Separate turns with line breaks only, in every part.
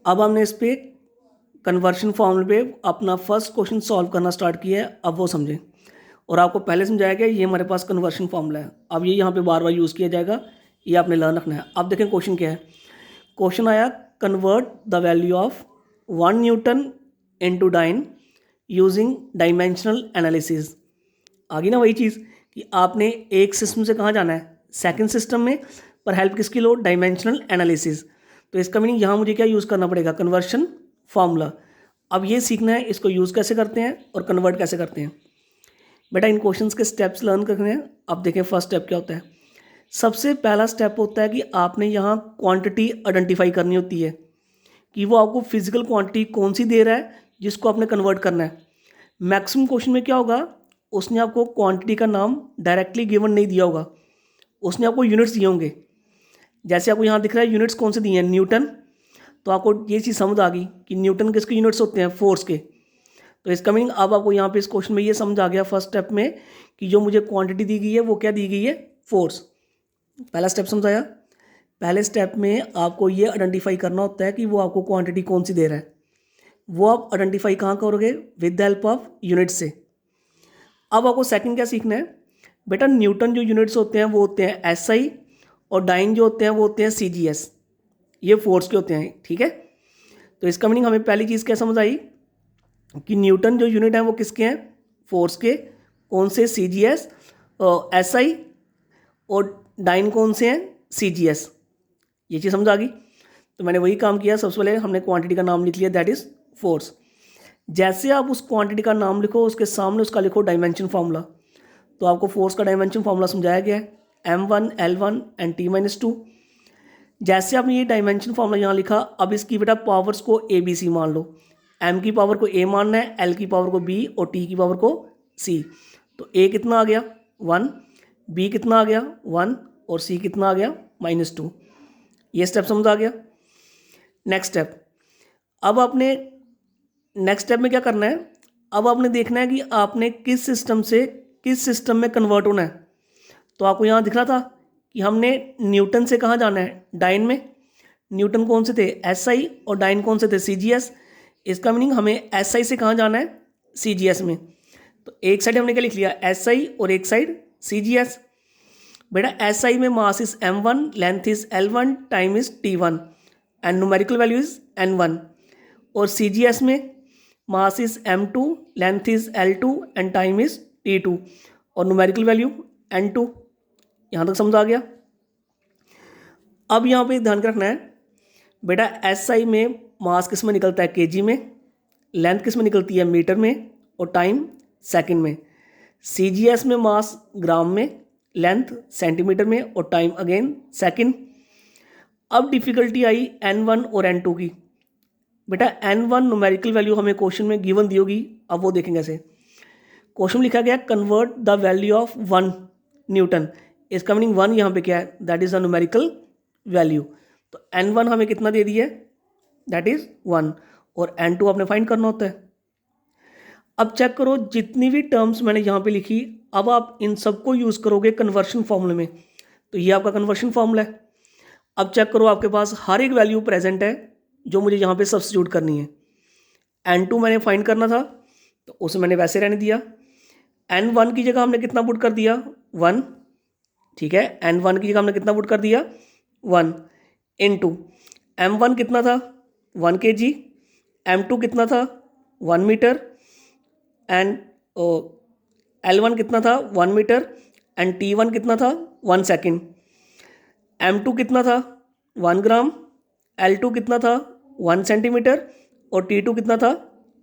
अब हमने इस पे कन्वर्शन फॉर्मूले पे अपना फर्स्ट क्वेश्चन सॉल्व करना स्टार्ट किया है। अब वो समझें, और आपको पहले समझाया गया ये हमारे पास कन्वर्शन फॉर्मूला है। अब ये यहाँ पे बार बार यूज़ किया जाएगा, ये आपने लर्न रखना है। अब देखें क्वेश्चन क्या है। क्वेश्चन आया convert the value of 1 newton into dyne using dimensional analysis. आगे ना वही चीज़ कि आपने एक सिस्टम से कहाँ जाना है, सेकंड सिस्टम में, पर हेल्प किसकी लो, डायमेंशनल एनालिसिस। तो इसका मीनिंग यहाँ मुझे क्या यूज़ करना पड़ेगा, कन्वर्शन फार्मूला। अब ये सीखना है इसको यूज़ कैसे करते हैं और कन्वर्ट कैसे करते हैं। बेटा इन क्वेश्चंस के स्टेप्स लर्न करने हैं। अब देखें फर्स्ट स्टेप क्या होता है। सबसे पहला स्टेप होता है कि आपने यहाँ क्वांटिटी आइडेंटिफाई करनी होती है कि वो आपको फिजिकल क्वांटिटी कौन सी दे रहा है जिसको आपने कन्वर्ट करना है। मैक्सिमम क्वेश्चन में क्या होगा, उसने आपको क्वांटिटी का नाम डायरेक्टली गिवन नहीं दिया होगा, उसने आपको यूनिट्स दिए होंगे। जैसे आपको यहाँ दिख रहा है यूनिट्स कौन से दिए हैं, न्यूटन। तो आपको ये चीज़ समझ आ गई कि न्यूटन किसके यूनिट्स होते हैं, फोर्स के। तो इसका मीनिंग अब आपको यहाँ पे इस क्वेश्चन में ये समझ आ गया फर्स्ट स्टेप में कि जो मुझे क्वांटिटी दी गई है वो क्या दी गई है, फोर्स। पहला स्टेप समझाया। पहले स्टेप में आपको ये आइडेंटिफाई करना होता है कि वो आपको क्वांटिटी कौन सी दे रहा है। वो आप आइडेंटिफाई कहाँ करोगे, with the help of unit से। अब आपको सेकंड क्या सीखना है। बेटा न्यूटन जो यूनिट्स होते हैं वो होते हैं SI, और डाइन जो होते हैं वो होते हैं CGS। ये फोर्स के होते हैं, ठीक है। तो इसका मीनिंग हमें पहली चीज़ क्या समझ आई कि न्यूटन जो यूनिट है वो किसके हैं, फोर्स के। कौन से, CGS, SI, और डाइन कौन से हैं, CGS। ये चीज़ समझ आ गई। तो मैंने वही काम किया, सबसे पहले हमने क्वांटिटी का नाम लिख लिया, दैट इज़ फोर्स। जैसे आप उस क्वांटिटी का नाम लिखो उसके सामने उसका लिखो डायमेंशन फार्मूला। तो आपको फोर्स का डायमेंशन फार्मूला समझाया गया है, M1 L1 एंड T-2। जैसे आपने ये डायमेंशन फार्मूला यहाँ लिखा, अब इसकी बेटा पावर्स को ABC मान लो। M की पावर को A मानना है, L की पावर को B और T की पावर को C। तो A कितना आ गया 1, B कितना आ गया 1 और C कितना आ गया -2। ये स्टेप समझ आ गया। नेक्स्ट स्टेप, अब आपने नेक्स्ट स्टेप में क्या करना है, अब आपने देखना है कि आपने किस सिस्टम से किस सिस्टम में कन्वर्ट होना है। तो आपको यहाँ दिख रहा था कि हमने न्यूटन से कहाँ जाना है, डाइन में। न्यूटन कौन से थे, SI, और डाइन कौन से थे, CGS। इसका मीनिंग हमें SI से कहाँ जाना है, CGS में। तो एक साइड हमने क्या लिख लिया, SI, और एक साइड CGS। बेटा SI में mass is M1, length is L1, time is T1 and numerical value is N1। और CGS में mass is M2, length is L2 and time is T2 और न्यूमेरिकल वैल्यू N2। यहाँ तक समझ आ गया। अब यहाँ पे ध्यान रखना है, बेटा SI में मास किस में निकलता है, kg में, लेंथ किस में निकलती है, मीटर में, और टाइम सेकंड में। CGS में मास ग्राम में, लेंथ सेंटीमीटर में, और टाइम अगेन सेकंड। अब डिफिकल्टी आई N1 और N2 की। बेटा N1 न्यूमेरिकल वैल्यू हमें क्वेश्चन में गिवन दी होगी। अब वो देखेंगे ऐसे, क्वेश्चन लिखा गया convert the value of 1 Newton. इसका मीनिंग 1 यहाँ पे क्या है, that is the numerical value. तो N1 हमें कितना दे दिया है, दैट इज 1, और N2 आपने फाइंड करना होता है। अब चेक करो जितनी भी टर्म्स मैंने यहाँ पे लिखी, अब आप इन सबको यूज़ करोगे कन्वर्शन फॉर्मूले में। तो ये आपका कन्वर्शन फॉर्मूला है। अब चेक करो आपके पास हर एक वैल्यू प्रेजेंट है जो मुझे यहाँ पे सब्स्टिट्यूट करनी है। N2 मैंने फाइंड करना था तो उसे मैंने वैसे रहने दिया। N1 की जगह हमने कितना पुट कर दिया, 1, ठीक है। N1 की जगह हमने कितना पुट कर दिया, 1 इनटू M1 कितना था 1 kg, M2 कितना था 1 मीटर, एंड L1 कितना था 1 मीटर, एंड T1 कितना था 1 सेकेंड। M2 कितना था 1 ग्राम, L2 कितना था 1 सेंटीमीटर, और T2 कितना था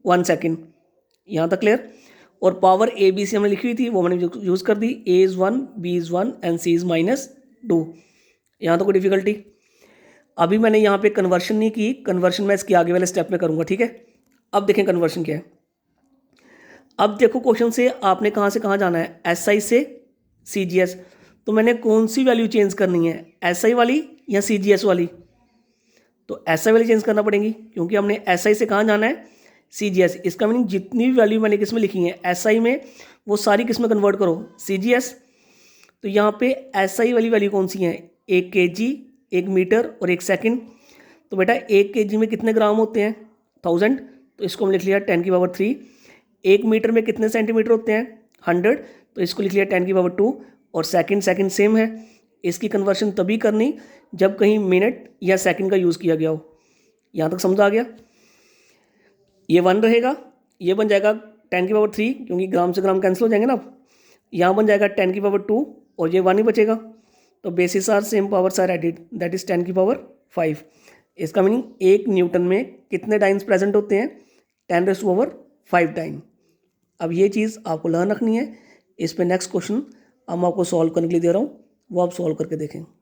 1 सेकेंड। यहाँ तक क्लियर। और पावर ABC हमने लिखी हुई थी वो मैंने यूज़ कर दी, A is 1, B is 1 and C is -2। यहाँ तो कोई डिफिकल्टी। अभी मैंने यहाँ पे कन्वर्शन नहीं की, कन्वर्शन मैं इसके आगे वाले स्टेप में करूँगा, ठीक है। अब देखें कन्वर्शन क्या है। अब देखो क्वेश्चन से आपने कहाँ से कहाँ जाना है, SI से CGS। तो मैंने कौन सी वैल्यू चेंज करनी है, SI वाली या CGS वाली। तो SI वाली चेंज करना पड़ेगी क्योंकि हमने SI से कहाँ जाना है, CGS। इसका मीनिंग जितनी भी वैल्यू मैंने किस में लिखी है SI में, वो सारी किस में कन्वर्ट करो, CGS। तो यहाँ पे SI वाली वैल्यू कौन सी है, 1 kg, 1 मीटर और 1 सेकेंड। तो बेटा 1 kg में कितने ग्राम होते हैं? 1000, तो इसको हम लिख लिया 10⁻3। 1 मीटर में कितने सेंटीमीटर होते हैं? 100, तो इसको लिख लिया 10⁻2। और सेकंड सेम है। इसकी कन्वर्शन तभी करनी जब कहीं मिनट या सेकंड का यूज़ किया गया हो। यहाँ तक समझ आ गया? ये 1 रहेगा, ये बन जाएगा 10⁻3 क्योंकि ग्राम से ग्राम कैंसिल हो जाएंगे ना। अब यहाँ बन जाएगा 10⁻2 और ये 1 ही बचेगा। तो basis are same, powers are added, that is 10⁻5। इसका मीनिंग 1 न्यूटन में कितने टाइम्स प्रेजेंट होते हैं? 10⁻5 टाइम। अब ये चीज़ आपको लर्न रखनी है। इस पे नेक्स्ट क्वेश्चन हम आपको सॉल्व करने के लिए दे रहा हूँ, वो आप सॉल्व करके देखें।